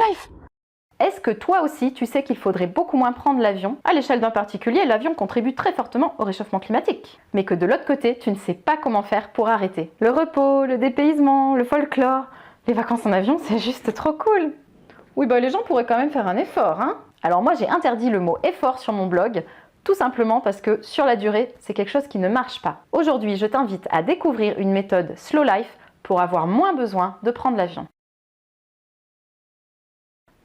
life. Est-ce que toi aussi, tu sais qu'il faudrait beaucoup moins prendre l'avion? À l'échelle d'un particulier, l'avion contribue très fortement au réchauffement climatique. Mais que de l'autre côté, tu ne sais pas comment faire pour arrêter. Le repos, le dépaysement, le folklore, les vacances en avion, c'est juste trop cool. Oui, bah les gens pourraient quand même faire un effort, hein. Alors moi, j'ai interdit le mot effort sur mon blog, tout simplement parce que sur la durée, c'est quelque chose qui ne marche pas. Aujourd'hui, je t'invite à découvrir une méthode slow life pour avoir moins besoin de prendre l'avion.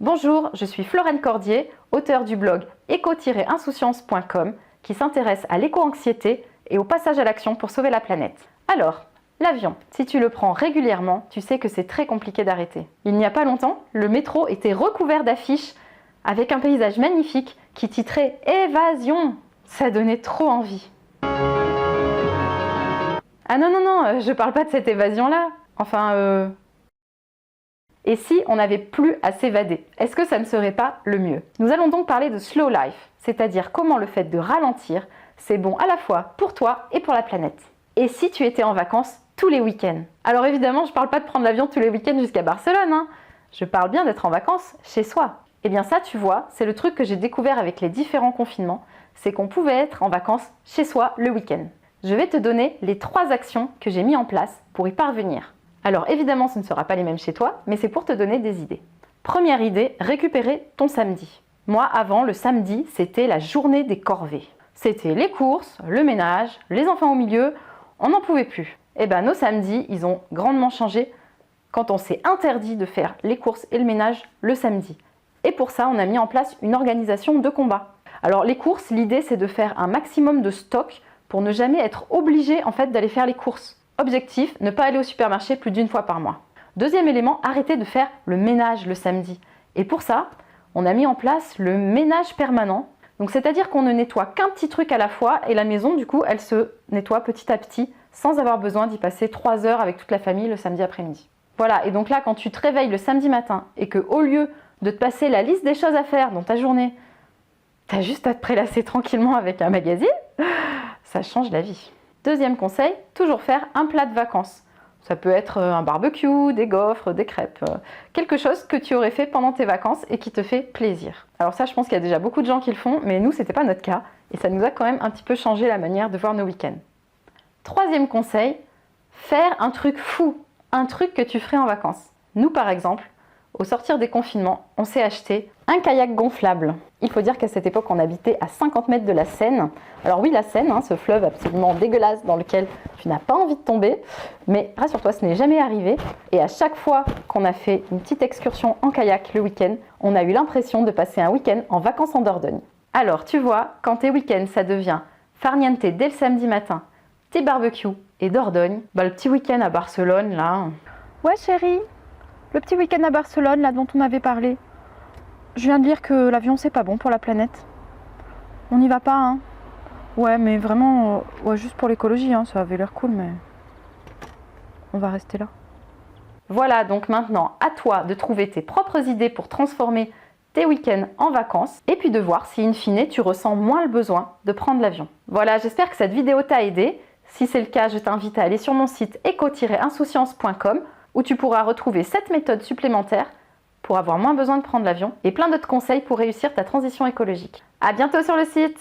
Bonjour, je suis Florène Cordier, auteure du blog éco-insouciance.com qui s'intéresse à l'éco-anxiété et au passage à l'action pour sauver la planète. Alors, l'avion, si tu le prends régulièrement, tu sais que c'est très compliqué d'arrêter. Il n'y a pas longtemps, le métro était recouvert d'affiches avec un paysage magnifique qui titrait « Évasion ». Ça donnait trop envie. Ah non, je parle pas de cette évasion-là. Enfin, Et si on n'avait plus à s'évader? Est-ce que ça ne serait pas le mieux? Nous allons donc parler de slow life, c'est-à-dire comment le fait de ralentir, c'est bon à la fois pour toi et pour la planète. Et si tu étais en vacances tous les week-ends? Alors évidemment, je ne parle pas de prendre l'avion tous les week-ends jusqu'à Barcelone, hein. Je parle bien d'être en vacances chez soi. Eh bien ça, tu vois, c'est le truc que j'ai découvert avec les différents confinements, c'est qu'on pouvait être en vacances chez soi le week-end. Je vais te donner les 3 actions que j'ai mis en place pour y parvenir. Alors évidemment, ce ne sera pas les mêmes chez toi, mais c'est pour te donner des idées. Première idée, récupérer ton samedi. Moi, avant, le samedi, c'était la journée des corvées. C'était les courses, le ménage, les enfants au milieu, on n'en pouvait plus. Eh bien, nos samedis, ils ont grandement changé quand on s'est interdit de faire les courses et le ménage le samedi. Et pour ça, on a mis en place une organisation de combat. Alors les courses, l'idée, c'est de faire un maximum de stock pour ne jamais être obligé en fait d'aller faire les courses. Objectif, ne pas aller au supermarché plus d'1 fois par mois. Deuxième élément, arrêter de faire le ménage le samedi. Et pour ça, on a mis en place le ménage permanent. Donc c'est-à-dire qu'on ne nettoie qu'un petit truc à la fois et la maison, du coup, elle se nettoie petit à petit sans avoir besoin d'y passer 3 heures avec toute la famille le samedi après-midi. Voilà, et donc là, quand tu te réveilles le samedi matin et que au lieu de te passer la liste des choses à faire dans ta journée, t'as juste à te prélasser tranquillement avec un magazine, ça change la vie. Deuxième conseil, toujours faire un plat de vacances. Ça peut être un barbecue, des gaufres, des crêpes, quelque chose que tu aurais fait pendant tes vacances et qui te fait plaisir. Alors ça, je pense qu'il y a déjà beaucoup de gens qui le font, mais nous, c'était pas notre cas et ça nous a quand même un petit peu changé la manière de voir nos week-ends. Troisième conseil, faire un truc fou, un truc que tu ferais en vacances. Nous, par exemple, au sortir des confinements, on s'est acheté un kayak gonflable. Il faut dire qu'à cette époque, on habitait à 50 mètres de la Seine. Alors oui, la Seine, ce fleuve absolument dégueulasse dans lequel tu n'as pas envie de tomber. Mais rassure-toi, ce n'est jamais arrivé. Et à chaque fois qu'on a fait une petite excursion en kayak le week-end, on a eu l'impression de passer un week-end en vacances en Dordogne. Alors tu vois, quand tes week-ends, ça devient farniente dès le samedi matin, tes barbecues et Dordogne, le petit week-end à Barcelone, là... Ouais chérie, le petit week-end à Barcelone, là, dont on avait parlé. Je viens de lire que l'avion, c'est pas bon pour la planète. On n'y va pas, hein. Ouais, mais vraiment, ouais, juste pour l'écologie, hein, ça avait l'air cool, mais... on va rester là. Voilà, donc maintenant, à toi de trouver tes propres idées pour transformer tes week-ends en vacances, et puis de voir si, in fine, tu ressens moins le besoin de prendre l'avion. Voilà, j'espère que cette vidéo t'a aidé. Si c'est le cas, je t'invite à aller sur mon site éco-insouciance.com où tu pourras retrouver 7 méthodes supplémentaires pour avoir moins besoin de prendre l'avion et plein d'autres conseils pour réussir ta transition écologique. À bientôt sur le site!